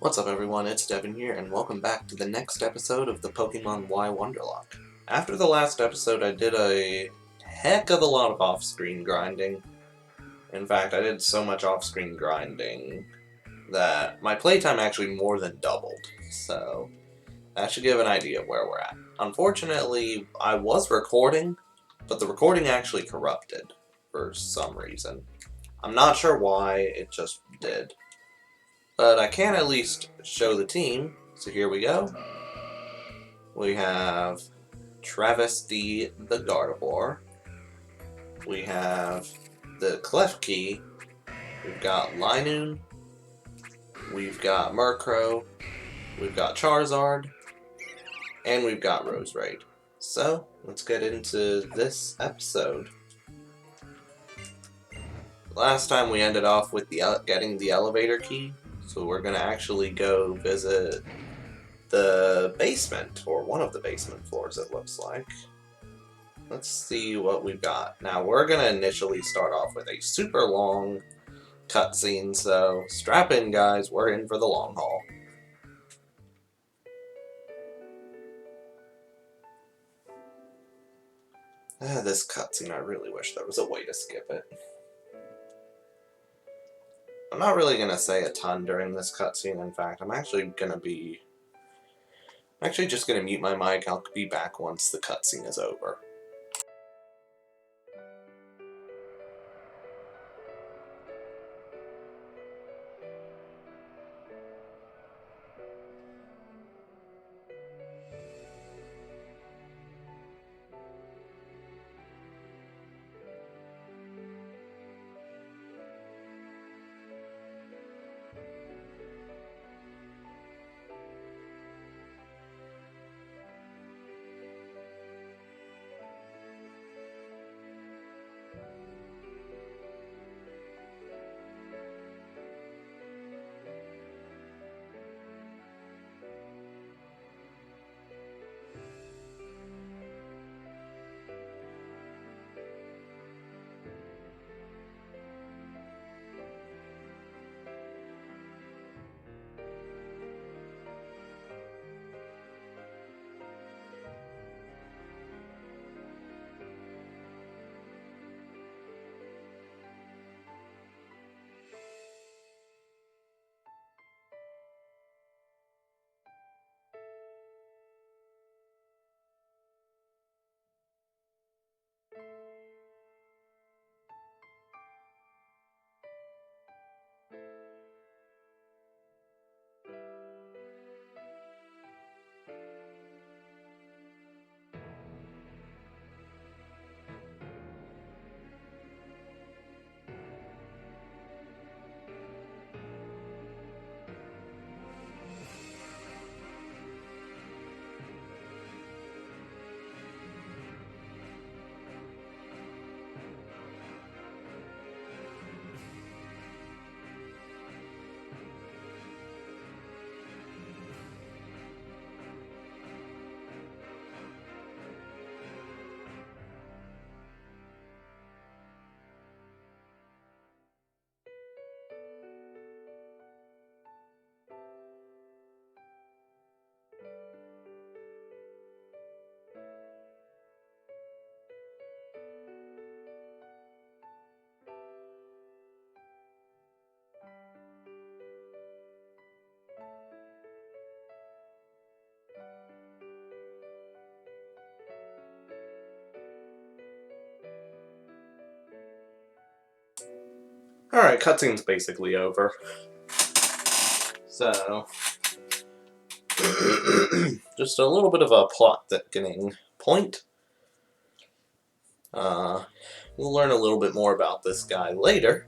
What's up everyone, it's Devin here, and welcome back to the next episode of the Pokémon Y Wonderlocke. After the last episode, I did a heck of a lot of off-screen grinding. In fact, I did so much off-screen grinding that my playtime actually more than doubled, so that should give an idea of where we're at. Unfortunately, I was recording, but the recording actually corrupted for some reason. I'm not sure why, it just did. But I can at least show the team, so here we go. We have Travesty the Gardevoir. We have the Klefki. We've got Linoon. We've got Murkrow. We've got Charizard. And we've got Roserade. So, let's get into this episode. Last time we ended off with getting the elevator key, so we're going to actually go visit the basement, or one of the basement floors it looks like. Let's see what we've got. Now we're going to initially start off with a super long cutscene, so strap in guys, we're in for the long haul. This cutscene, I really wish there was a way to skip it. I'm not really going to say a ton during this cutscene, in fact, I'm actually just going to mute my mic. I'll be back once the cutscene is over. Alright, cutscene's basically over. So, just a little bit of a plot thickening point. We'll learn a little bit more about this guy later.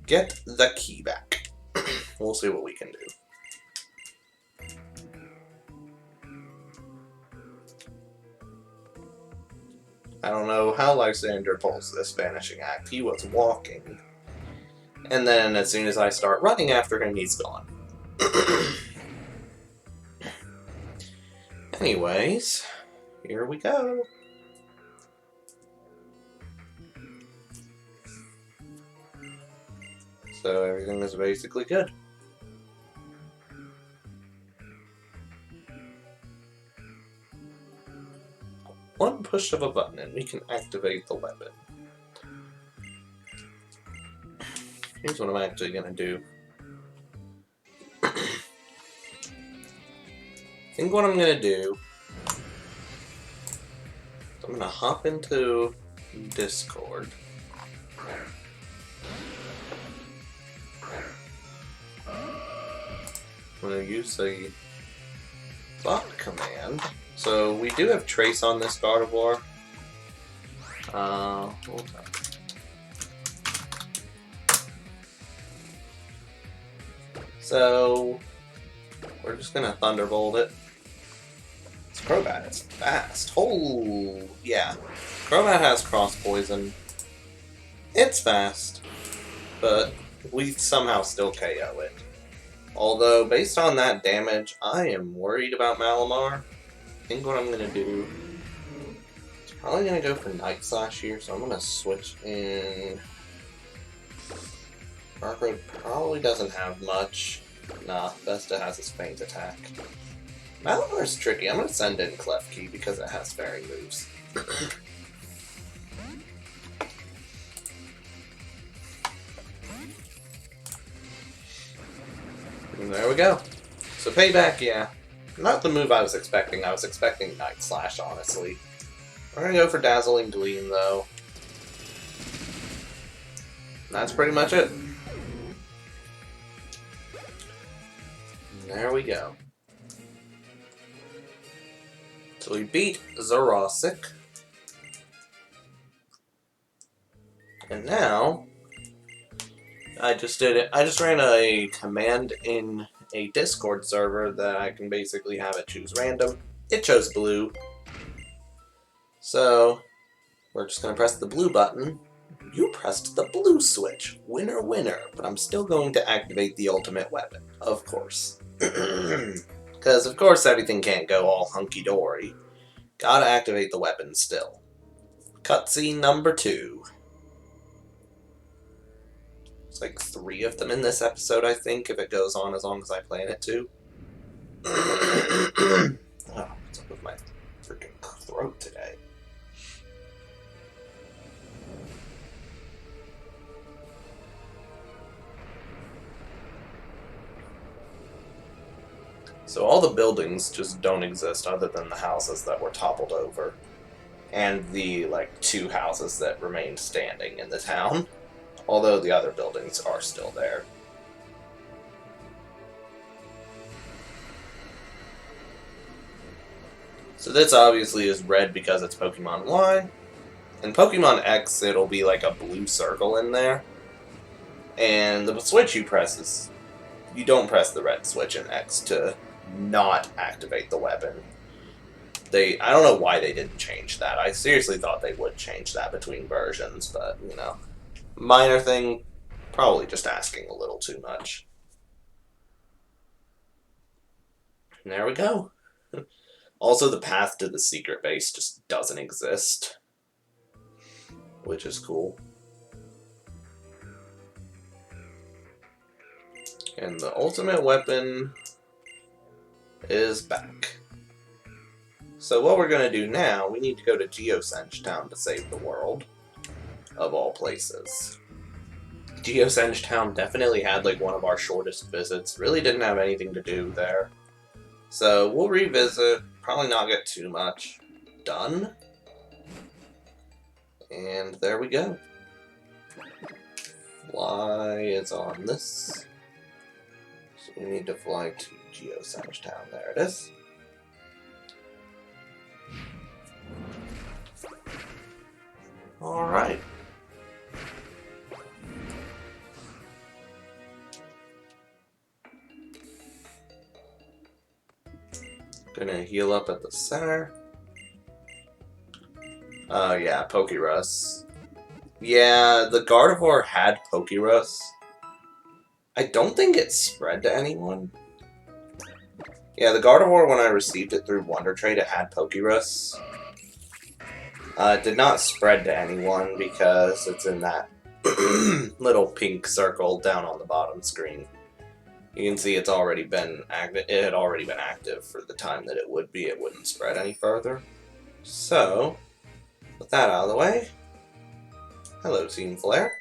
Get the key back. We'll see what we can do. I don't know how Lysander pulls this vanishing act. He was walking. And then as soon as I start running after him, he's gone. Anyways, here we go. So everything is basically good. one push of a button and we can activate the weapon. Here's what I'm actually going to do. I think what I'm going to do is I'm going to hop into Discord. I'm going to use the bot command. So we do have trace on this Gardevoir. Hold on. So we're just gonna Thunderbolt it. It's Crobat, it's fast. Oh yeah. Crobat has Cross Poison. It's fast. But we somehow still KO it. Although, based on that damage, I am worried about Malamar. I think what I'm going to do is probably going to go for Night Slash here, so I'm going to switch in. Dark Road probably doesn't have much. Nah, Vesta has his Feint Attack. Malamar's tricky. I'm going to send in Klefki because it has fairy moves. And there we go. So Payback, yeah. Not the move I was expecting. I was expecting Night Slash, honestly. We're gonna go for Dazzling Gleam, though. And that's pretty much it. And there we go. So we beat Zoroark. And now I just ran a command in a Discord server that I can basically have it choose random. It chose blue. So we're just going to press the blue button. You pressed the blue switch. Winner, winner. But I'm still going to activate the ultimate weapon. Of course. Because of course everything can't go all hunky-dory. Gotta activate the weapon still. Cutscene number 2. It's like 3 of them in this episode, I think, if it goes on as long as I plan it to. Oh, what's up with my freaking throat today? So all the buildings just don't exist other than the houses that were toppled over. And the, 2 houses that remained standing in the town. Although the other buildings are still there. So this obviously is red because it's Pokemon Y. In Pokemon X, it'll be like a blue circle in there. And the switch you press is... You don't press the red switch in X to not activate the weapon. I don't know why they didn't change that. I seriously thought they would change that between versions, but, you know... Minor thing, probably just asking a little too much. And there we go. Also, the path to the secret base just doesn't exist. Which is cool. And the ultimate weapon is back. So what we're going to do now, we need to go to Geosenge Town to save the world. Of all places. Geosenge Town definitely had one of our shortest visits. Really didn't have anything to do there. So we'll revisit, probably not get too much done. And there we go. Fly is on this. So we need to fly to Geosenge Town. There it is. Alright. Gonna heal up at the center. Yeah, Pokerus. Yeah, the Gardevoir had Pokerus. I don't think it spread to anyone. Yeah, the Gardevoir, when I received it through Wonder Trade, it had Pokerus. It did not spread to anyone because it's in that little pink circle down on the bottom screen. You can see it's already been active. It had already been active for the time that it would be. It wouldn't spread any further. So, with that out of the way, hello Team Flare.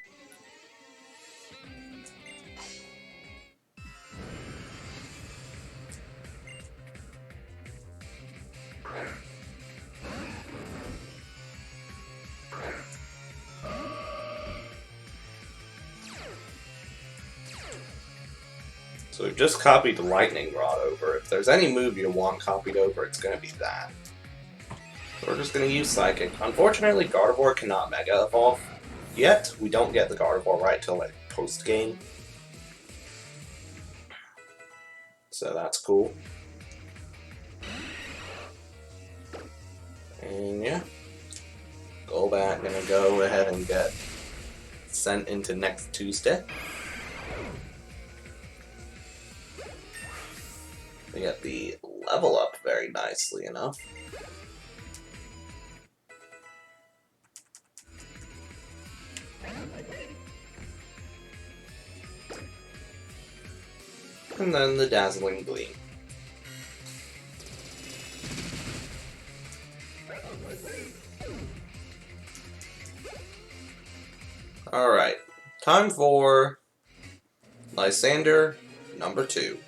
So we've just copied the Lightning Rod over. If there's any move you want copied over, it's going to be that. So we're just going to use Psychic. Unfortunately, Gardevoir cannot Mega Evolve. Yet, we don't get the Gardevoir right till like post-game. So that's cool. And yeah, Golbat gonna go ahead and get sent into next Tuesday. We get the level up very nicely enough. And then the Dazzling Gleam. Alright, time for Lysander number 2.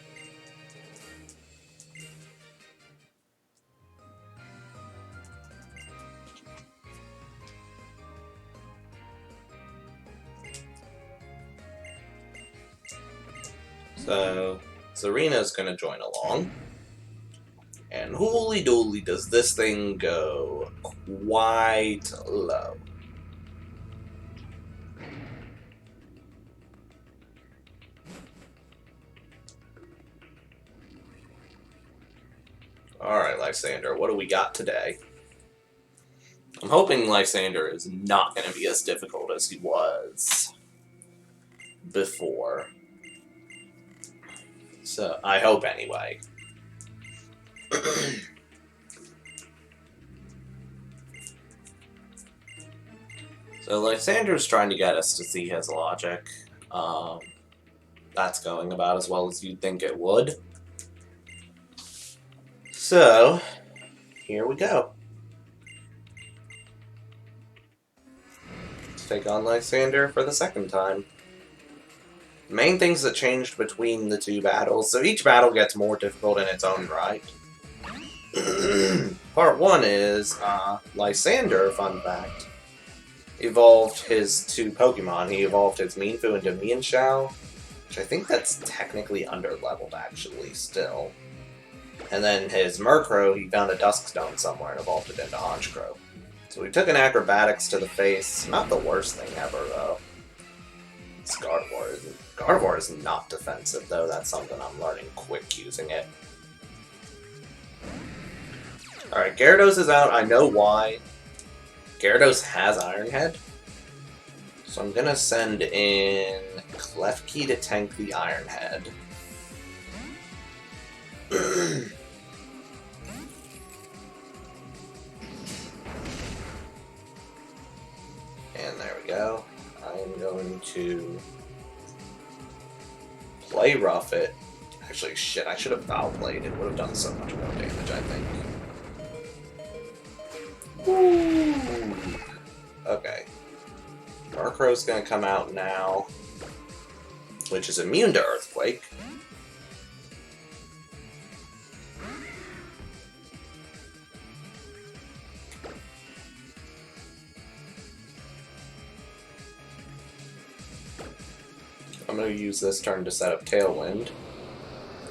So, Serena's gonna join along. And holy dooly does this thing go quite low. Alright, Lysander, what do we got today? I'm hoping Lysander is not going to be as difficult as he was before. So, I hope anyway. So, Lysander's trying to get us to see his logic. That's going about as well as you'd think it would. So, here we go. Let's take on Lysander for the second time. The main things that changed between the two battles, so each battle gets more difficult in its own right. Part 1 is, Lysander, fun fact, evolved his 2 Pokemon. He evolved his Mienfoo into Mienshao, which I think that's technically under-leveled, actually, still. And then his Murkrow, he found a Duskstone somewhere and evolved it into Honchkrow. So we took an Acrobatics to the face. Not the worst thing ever, though. This Gardevoir is not defensive, though. That's something I'm learning quick using it. Alright, Gyarados is out. I know why. Gyarados has Iron Head. So I'm gonna send in Klefki to tank the Iron Head. And there we go. I'm going to play rough it. Actually, shit, I should have foul played. It would have done so much more damage, I think. Woo! Okay. Murkrow's gonna come out now, which is immune to Earthquake. I'm going to use this turn to set up Tailwind.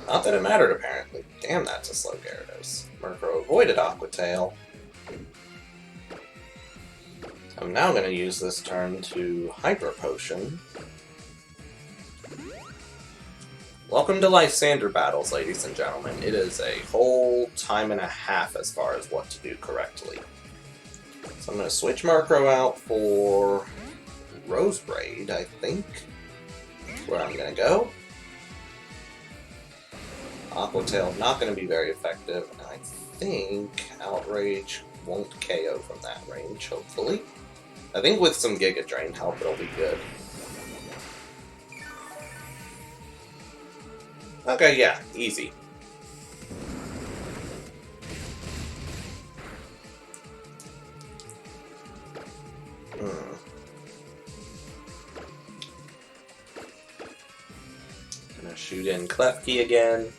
Not that it mattered, apparently. Damn, that's a slow Gyarados. Murkrow avoided Aqua Tail. I'm now going to use this turn to Hyper Potion. Welcome to Lysander battles, ladies and gentlemen. It is a whole time and a half as far as what to do correctly. So I'm going to switch Murkrow out for Rose Braid, I think. Where I'm gonna go. Aqua Tail not gonna be very effective, and I think Outrage won't KO from that range, hopefully. I think with some Giga Drain help it'll be good. Okay, yeah, easy. Gonna shoot in Klefki again.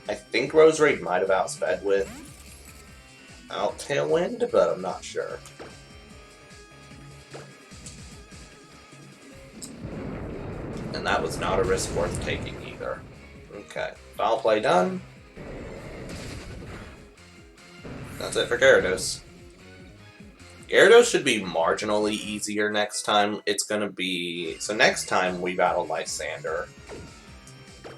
I think Roserade might have outsped with Tailwind, but I'm not sure. And that was not a risk worth taking either. Okay, foul play done. That's it for Gyarados. Gyarados should be marginally easier next time. It's gonna be... So next time we battle Lysander,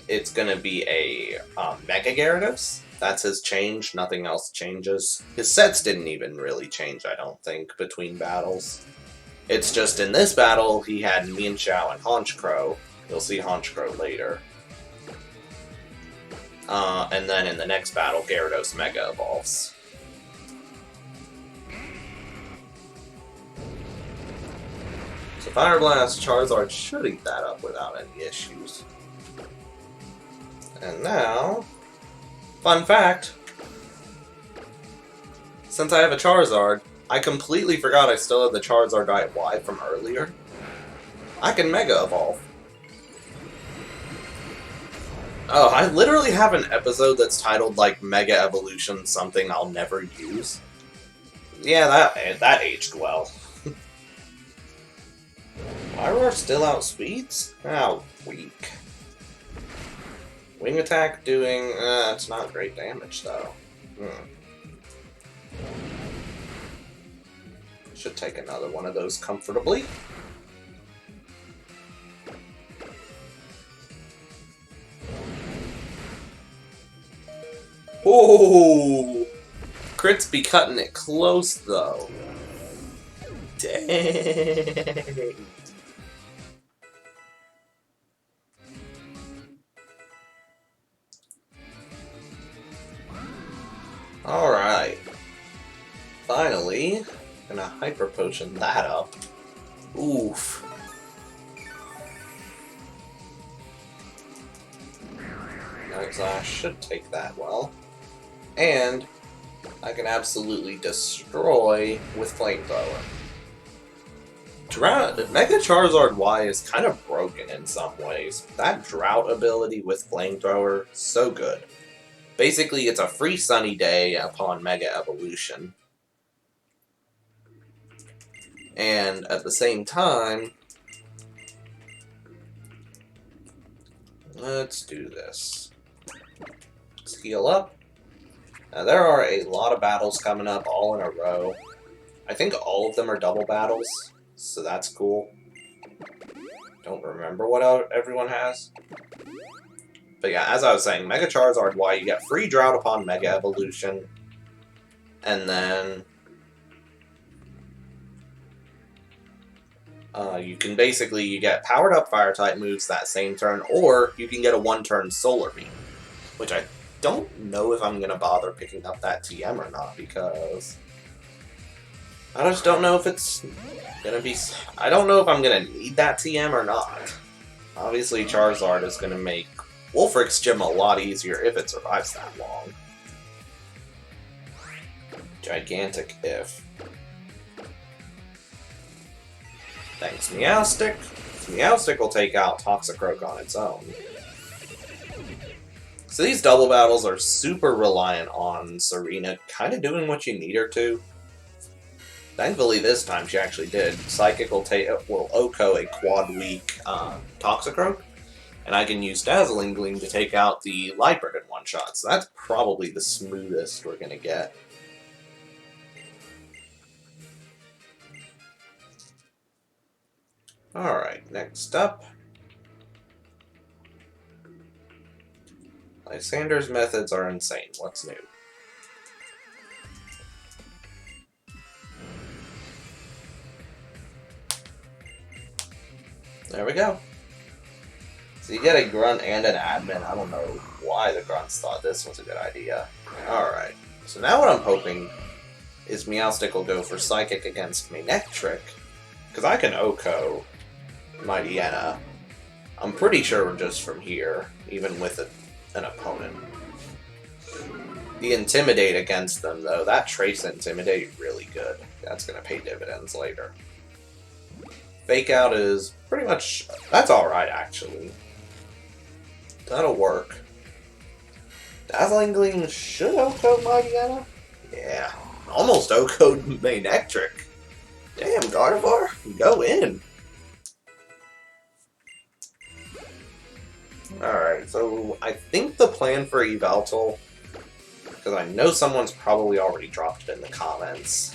it's gonna be a Mega Gyarados. That's his change, nothing else changes. His sets didn't even really change, I don't think, between battles. It's just in this battle, he had Mienshao and Honchkrow. You'll see Honchkrow later. And then in the next battle, Gyarados Mega evolves. So Fire Blast, Charizard should eat that up without any issues. And now, fun fact, since I have a Charizard, I completely forgot I still had the Charizard Diet Y from earlier. I can Mega Evolve. Oh, I literally have an episode that's titled, like, Mega Evolution something I'll never use. Yeah, that aged well. Pyroar still outspeeds? How weak. Wing attack doing... it's not great damage, though. Should take another one of those comfortably. Oh! Crits be cutting it close, though. Dang. Alright. Finally, gonna Hyper Potion that up. Oof. Night should take that well. And I can absolutely destroy with Flamethrower. Mega Charizard Y is kind of broken in some ways. That Drought ability with Flamethrower, so good. Basically, it's a free sunny day upon Mega Evolution. And at the same time, let's do this. Let's heal up. Now, there are a lot of battles coming up all in a row. I think all of them are double battles, so that's cool. Don't remember what everyone has. But yeah, as I was saying, Mega Charizard Y, you get free Drought upon Mega Evolution. And then you can basically, you get powered up Fire-type moves that same turn, or you can get a one-turn Solar Beam. Which I don't know if I'm going to bother picking up that TM or not, because I just don't know if it's going to be... I don't know if I'm going to need that TM or not. Obviously, Charizard is going to make Wolfric's Gym a lot easier if it survives that long. Gigantic if. Thanks, Meowstic. Meowstic will take out Toxicroak on its own. So these double battles are super reliant on Serena kind of doing what you need her to. Thankfully this time she actually did. Psychic will OHKO a quad weak Toxicroak. And I can use Dazzling Gleam to take out the Liepard in one shot. So that's probably the smoothest we're going to get. Alright, next up. Lysander's methods are insane. What's new? There we go. So you get a Grunt and an Admin. I don't know why the Grunts thought this was a good idea. Alright, so now what I'm hoping is Meowstic will go for Psychic against Manectric, because I can OHKO Mightyena. I'm pretty sure just from here, even with an opponent. The Intimidate against them, though, that Trace Intimidate really good. That's going to pay dividends later. Fake Out is pretty much... that's alright, actually. That'll work. Dazzling Gleam should O-Code Mightyena? Yeah. Almost O-Code Manectric. Damn, Gardevoir, go in. Alright, so I think the plan for Yveltal, because I know someone's probably already dropped it in the comments.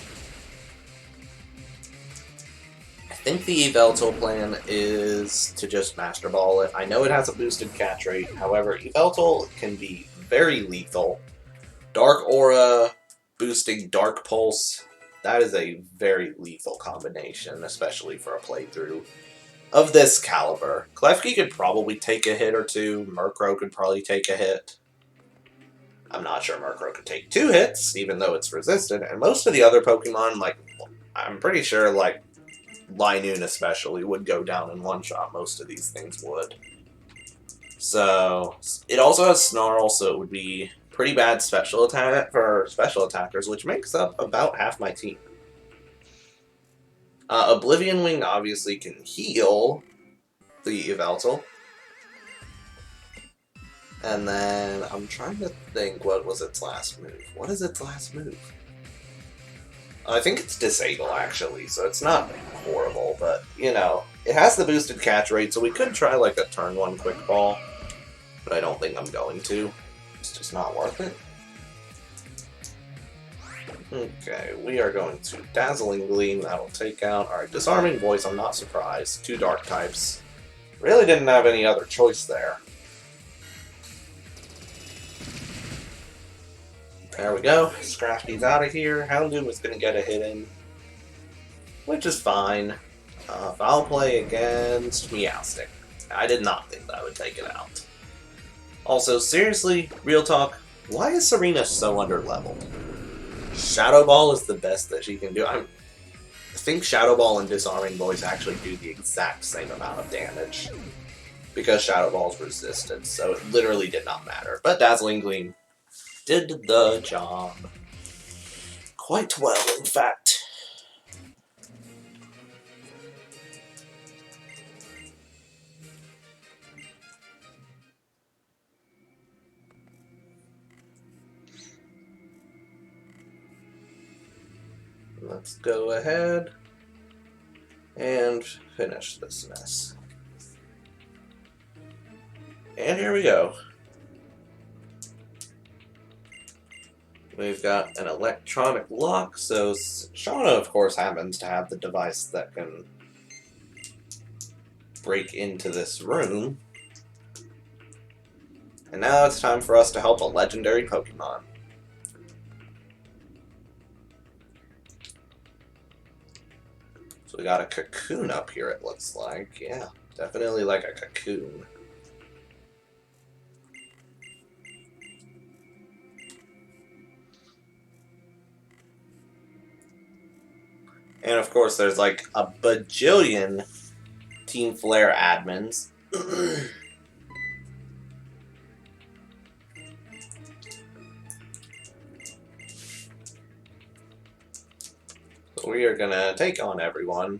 I think the Yveltal plan is to just Master Ball it. I know it has a boosted catch rate, however, Yveltal can be very lethal. Dark Aura, boosting Dark Pulse, that is a very lethal combination, especially for a playthrough of this caliber. Klefki could probably take a hit or two, Murkrow could probably take a hit. I'm not sure Murkrow could take 2 hits, even though it's resisted, and most of the other Pokemon, like, I'm pretty sure, like, Linoon especially, would go down in one shot. Most of these things would. So, it also has Snarl, so it would be pretty bad special attack for special attackers, which makes up about half my team. Oblivion Wing obviously can heal the Yveltal. And then, I'm trying to think what was its last move. What is its last move? I think it's Disable, actually, so it's not horrible, but, you know, it has the boosted catch rate, so we could try, like, a turn 1 Quick Ball, but I don't think I'm going to. It's just not worth it. Okay, we are going to Dazzling Gleam, that'll take out. Alright, Disarming Voice, I'm not surprised. 2 Dark types. Really didn't have any other choice there. There we go. Scrafty's out of here. Houndoom is going to get a hit in, which is fine. Foul play against Meowstic. I did not think that would take it out. Also, seriously, real talk, why is Serena so underleveled? Shadow Ball is the best that she can do. I think Shadow Ball and Disarming Voice actually do the exact same amount of damage, because Shadow Ball is resisted, so it literally did not matter. But Dazzling Gleam did the job quite well, in fact. Let's go ahead and finish this mess. And here we go. We've got an electronic lock, so Shauna, of course, happens to have the device that can break into this room. And now it's time for us to help a legendary Pokemon. So we got a cocoon up here, it looks like. Yeah, definitely like a cocoon. And of course, there's like a bajillion Team Flare admins. So we are gonna take on everyone.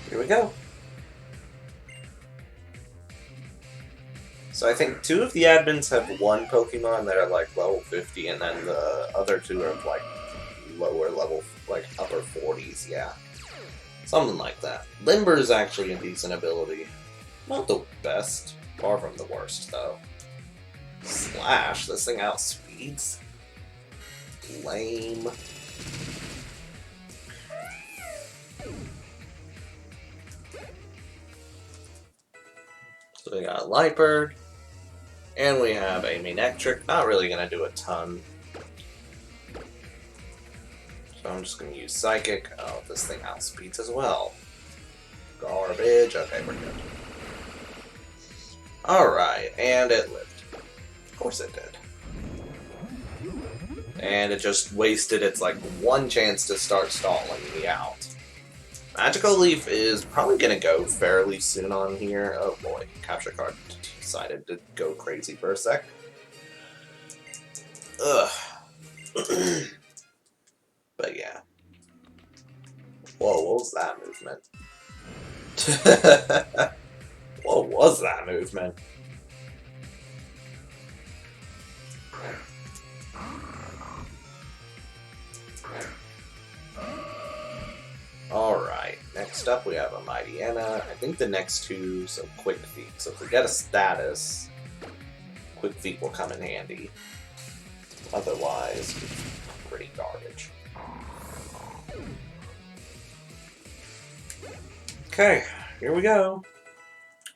Here we go. So I think 2 of the admins have 1 Pokemon that are like level 50, and then the other 2 are like lower level, like upper 40s, yeah. Something like that. Limber is actually a decent ability. Not the best, far from the worst, though. Slash, this thing outspeeds? Lame. So we got Lightbird, and we have a Manectric. Not really gonna do a ton. So I'm just going to use Psychic. Oh, this thing outspeeds as well. Garbage. Okay, we're good. Alright, and it lived. Of course it did. And it just wasted its, like, 1 chance to start stalling me out. Magical Leaf is probably going to go fairly soon on here. Oh boy, Capture Card decided to go crazy for a sec. Ugh. But yeah. Whoa, what was that movement? What was was that movement? Alright, next up we have a Mighty Anna. I think the next two, so Quick Feet. So if we get a status, Quick Feet will come in handy. Otherwise, pretty garbage. Okay, here we go.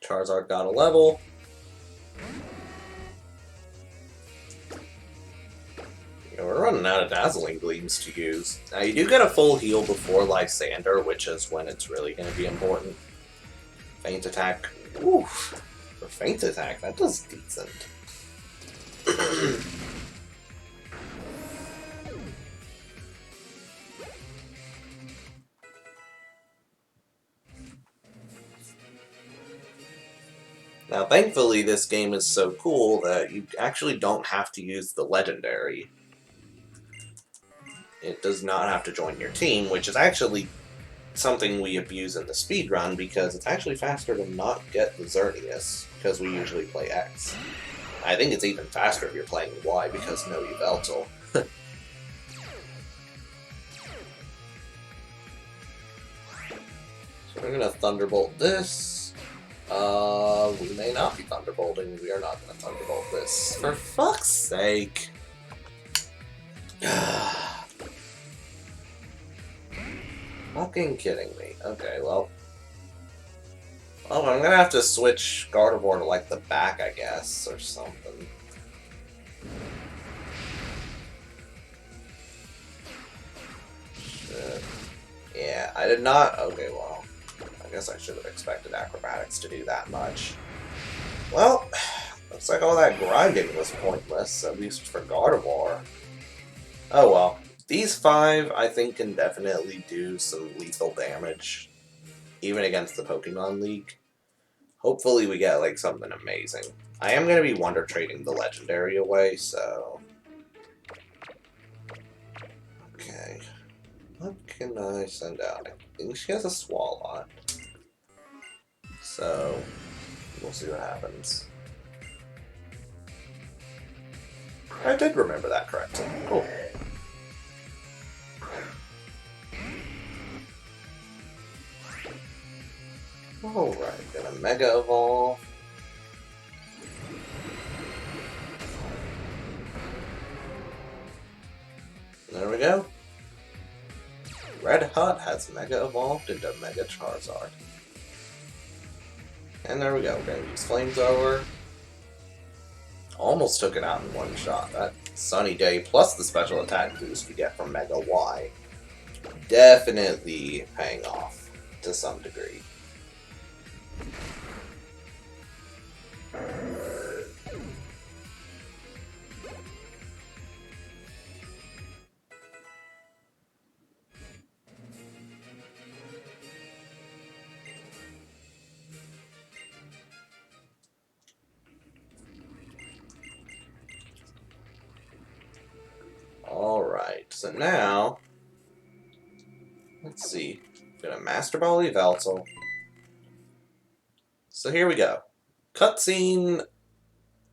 Charizard got a level. We're running out of Dazzling Gleams to use. Now, you do get a full heal before Lysander, which is when it's really going to be important. Feint Attack. Oof. For Feint Attack, that does decent. Now, thankfully, this game is so cool that you actually don't have to use the Legendary. It does not have to join your team, which is actually something we abuse in the speedrun because it's actually faster to not get the Xerneas, because we usually play X. I think it's even faster if you're playing Y because no Yveltal. So we're gonna Thunderbolt this. We may not be Thunderbolting. We are not gonna Thunderbolt this. For fuck's sake! Fucking kidding me. Okay, well. Oh, I'm gonna have to switch Gardevoir to, like, the back, I guess, or something. Shit. Yeah, I did not. Okay, well. I guess I should have expected Acrobatics to do that much. Well, looks like all that grinding was pointless, at least for Gardevoir. Oh well. These 5, I think, can definitely do some lethal damage, even against the Pokemon League. Hopefully we get, like, something amazing. I am going to be Wonder Trading the Legendary away, so... Okay. What can I send out? I think she has a Swalot. So, we'll see what happens. I did remember that correctly. Cool. Alright, gonna Mega Evolve. There we go. Red Hot has Mega Evolved into Mega Charizard. And there we go, we're gonna use Flamethrower. Almost took it out in one shot. That Sunny Day plus the special attack boost we get from Mega Y. Definitely paying off to some degree. Alright, so now, let's see, I'm gonna Master Ball Yveltal. So here we go. Cutscene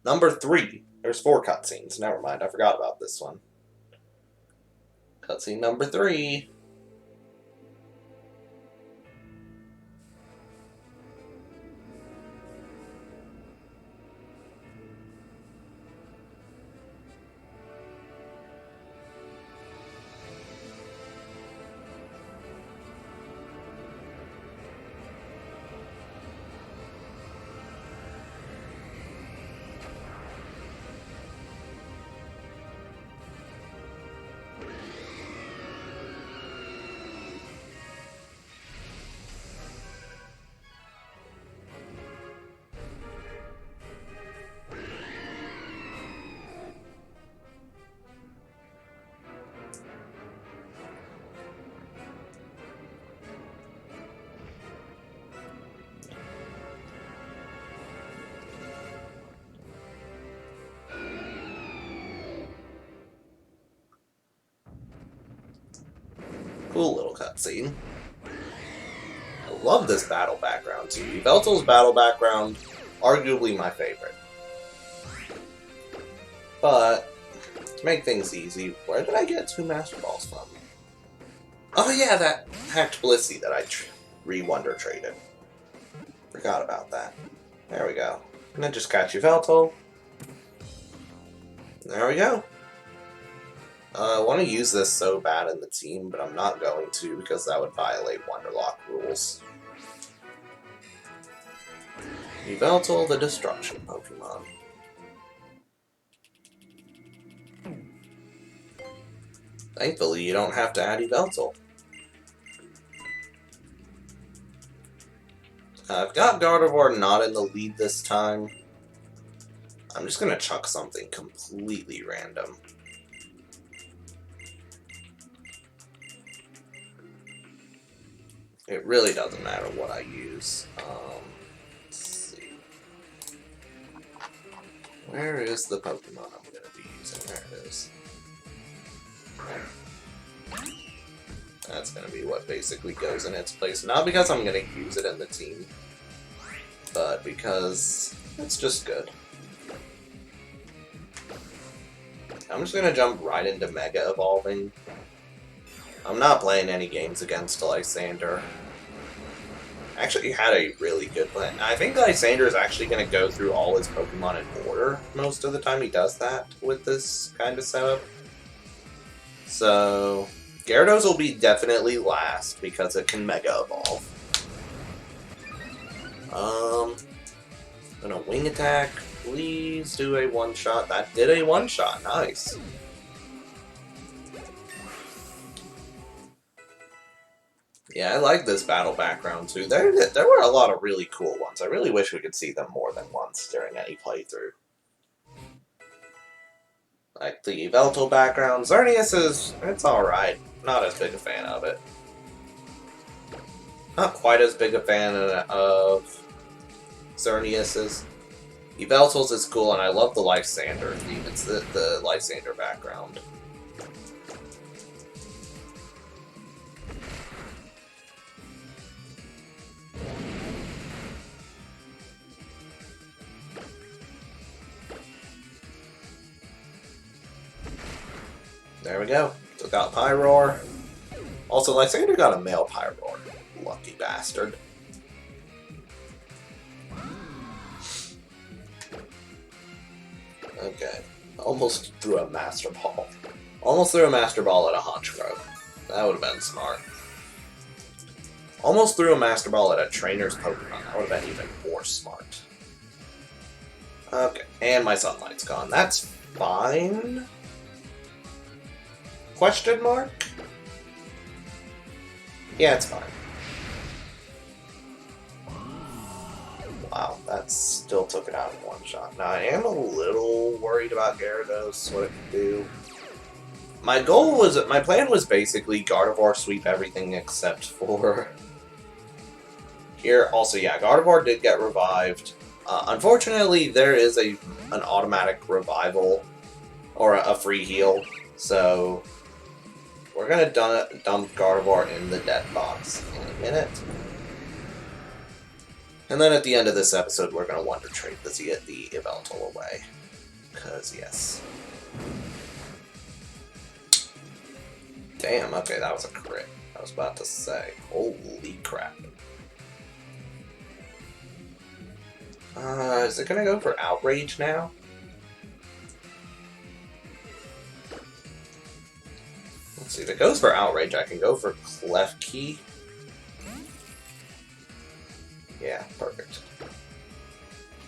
number 3. There's 4 cutscenes, never mind, I forgot about this one. Cutscene number 3. Cool little cutscene. I love this battle background too. Yveltal's battle background Arguably my favorite. But, to make things easy, where did I get 2 Master Balls from? Oh yeah, that hacked Blissey that I re-Wonder traded. Forgot about that. There we go. And then just catch Yveltal. There we go. I want to use this so bad in the team, but I'm not going to because that would violate Wonderlocke rules. Yveltal, the Destruction Pokemon. Thankfully, you don't have to add Yveltal. I've got Gardevoir not in the lead this time. I'm just going to chuck something completely random. It really doesn't matter what I use. Let's see. Where is the Pokemon I'm going to be using? There it is. That's going to be what basically goes in its place. Not because I'm going to use it in the team, but because it's just good. I'm just going to jump right into Mega Evolving. I'm not playing any games against Lysander. Actually had a really good plan. I think Lysander is actually going to go through all his Pokemon in order most of the time he does that with this kind of setup. So, Gyarados will be definitely last because it can Mega Evolve. Gonna Wing Attack. Please do a one-shot. That did a one-shot. Nice. Yeah, I like this battle background too. There were a lot of really cool ones. I really wish we could see them more than once during any playthrough. Like the Yveltal background. Xerneas it's alright. Not as big a fan of it. Not quite as big a fan of Xerneas's. Yveltal's is cool, and I love the Lysander theme. It's the Lysander background. There we go. Took out Pyroar. Also, Lysander got a male Pyroar. Lucky bastard. Okay. Almost threw a Master Ball. Almost threw a Master Ball at a Honchkrow. That would have been smart. Almost threw a Master Ball at a Trainer's Pokemon. That would have been even more smart. Okay. And my Sunlight's gone. That's fine. Question mark? Yeah, it's fine. Wow, that still took it out in one shot. Now, I am a little worried about Gyarados, what it can do. My plan was basically Gardevoir sweep everything except for here. Also, yeah, Gardevoir did get revived. Unfortunately, there is an automatic revival, or a free heal, so we're gonna dump Gardevoir in the dead box in a minute. And then at the end of this episode, we're going to Wonder Trade the Yveltal away. Because, yes. Damn, okay, that was a crit. I was about to say. Holy crap. Is it going to go for Outrage now? Let's see, if it goes for Outrage, I can go for Klefki. Yeah, perfect.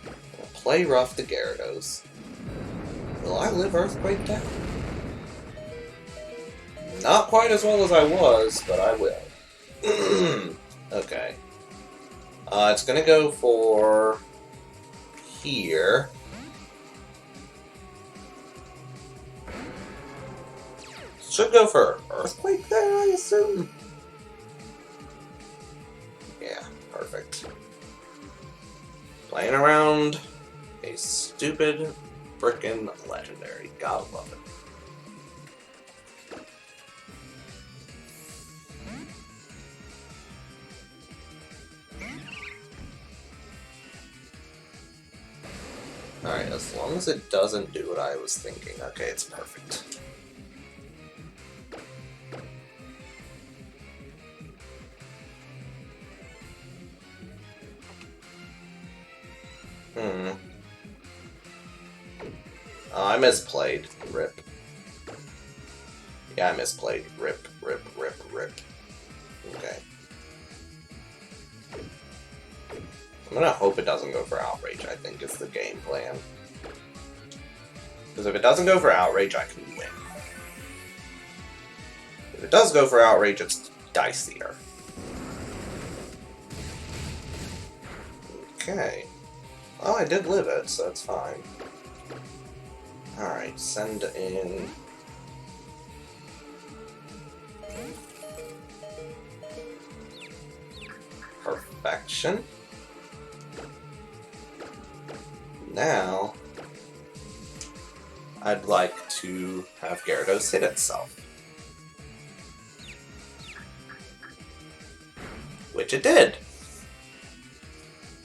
We'll play rough to Gyarados. Will I live Earthquake down? Not quite as well as I was, but I will. Okay. It's gonna go for here. Should go for Earthquake there, I assume? Yeah, perfect. Playing around a stupid frickin' legendary. Gotta love it. Alright, as long as it doesn't do what I was thinking. Okay, it's perfect. Oh, I misplayed. Rip. Yeah, I misplayed. Rip, rip, rip, rip. Okay. I'm gonna hope it doesn't go for Outrage, I think is the game plan. Because if it doesn't go for Outrage, I can win. If it does go for Outrage, it's dicier. Okay. Oh, I did live it, so it's fine. Alright, send in... Perfection. Now, I'd like to have Gyarados hit itself. Which it did!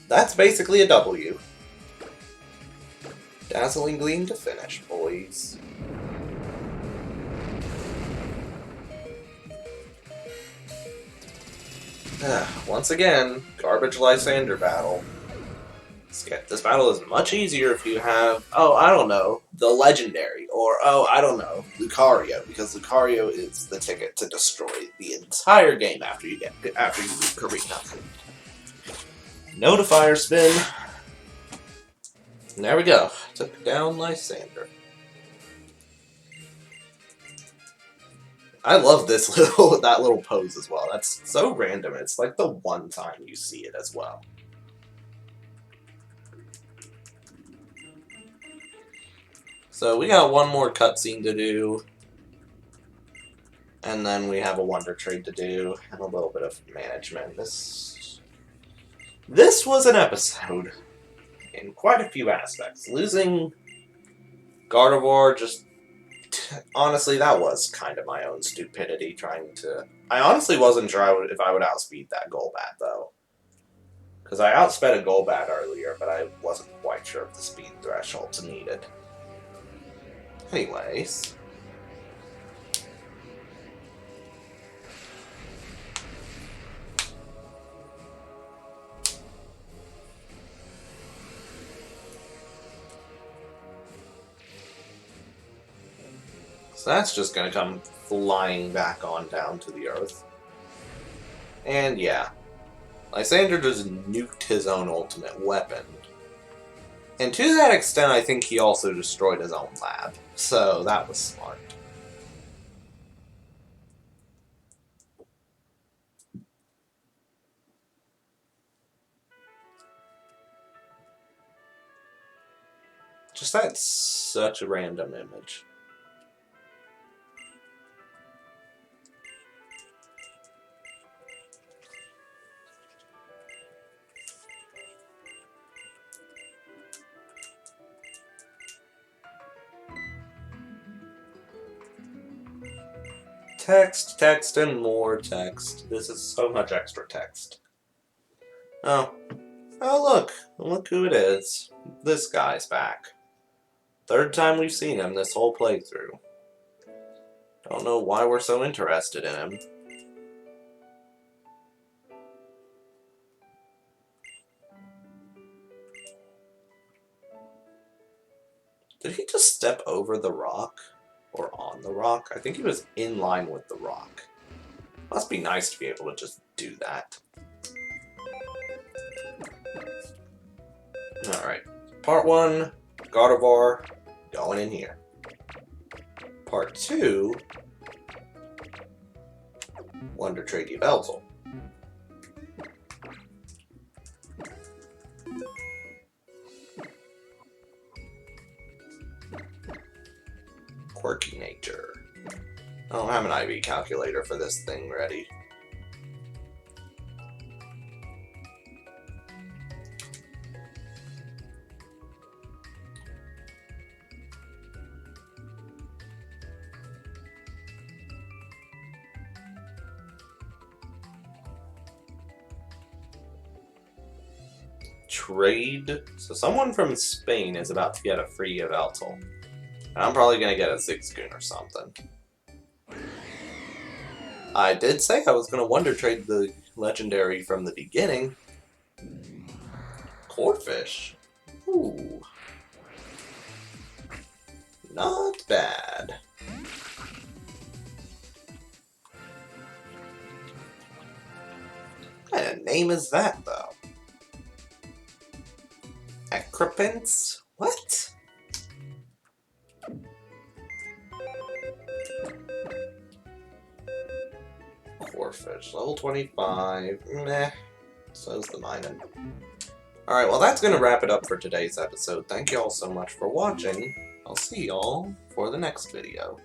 That's basically a W. Dazzling Gleam to finish, boys. Once again, garbage Lysander battle. This battle is much easier if you have, oh, I don't know, the Legendary, or, oh, I don't know, Lucario, because Lucario is the ticket to destroy the entire game after you beat Karina. Notifier spin. And there we go. Took down Lysander. I love this that little pose as well. That's so random. It's like the one time you see it as well. So we got one more cutscene to do. And then we have a Wonder Trade to do. And a little bit of management. This was an episode. In quite a few aspects. Losing Gardevoir just... Honestly, that was kind of my own stupidity trying to... I honestly wasn't sure if I would outspeed that Golbat, though. Because I outsped a Golbat earlier, but I wasn't quite sure if the speed thresholds needed. Anyways... So that's just gonna come flying back on down to the earth. And yeah, Lysander just nuked his own ultimate weapon. And to that extent, I think he also destroyed his own lab. So that was smart. Just that's such a random image. Text, text, and more text. This is so much extra text. Oh. Oh, look. Look who it is. This guy's back. Third time we've seen him this whole playthrough. Don't know why we're so interested in him. Did he just step over the rock? Or on the rock? I think he was in line with the rock. Must be nice to be able to just do that. Alright. Part 1, Gardevoir, going in here. Part 2, Wonder Trade Yveltal. Quirky nature. I don't have an IV calculator for this thing ready. trade. So someone from Spain is about to get a free Yveltal. And I'm probably gonna get a Zigzagoon or something. I did say I was gonna Wonder Trade the legendary from the beginning. Corphish. Ooh. Not bad. What kind of name is that, though? Acropince? What? Corphish, level 25. Meh. So's the Minun. Alright, well that's gonna wrap it up for today's episode. Thank you all so much for watching. I'll see y'all for the next video.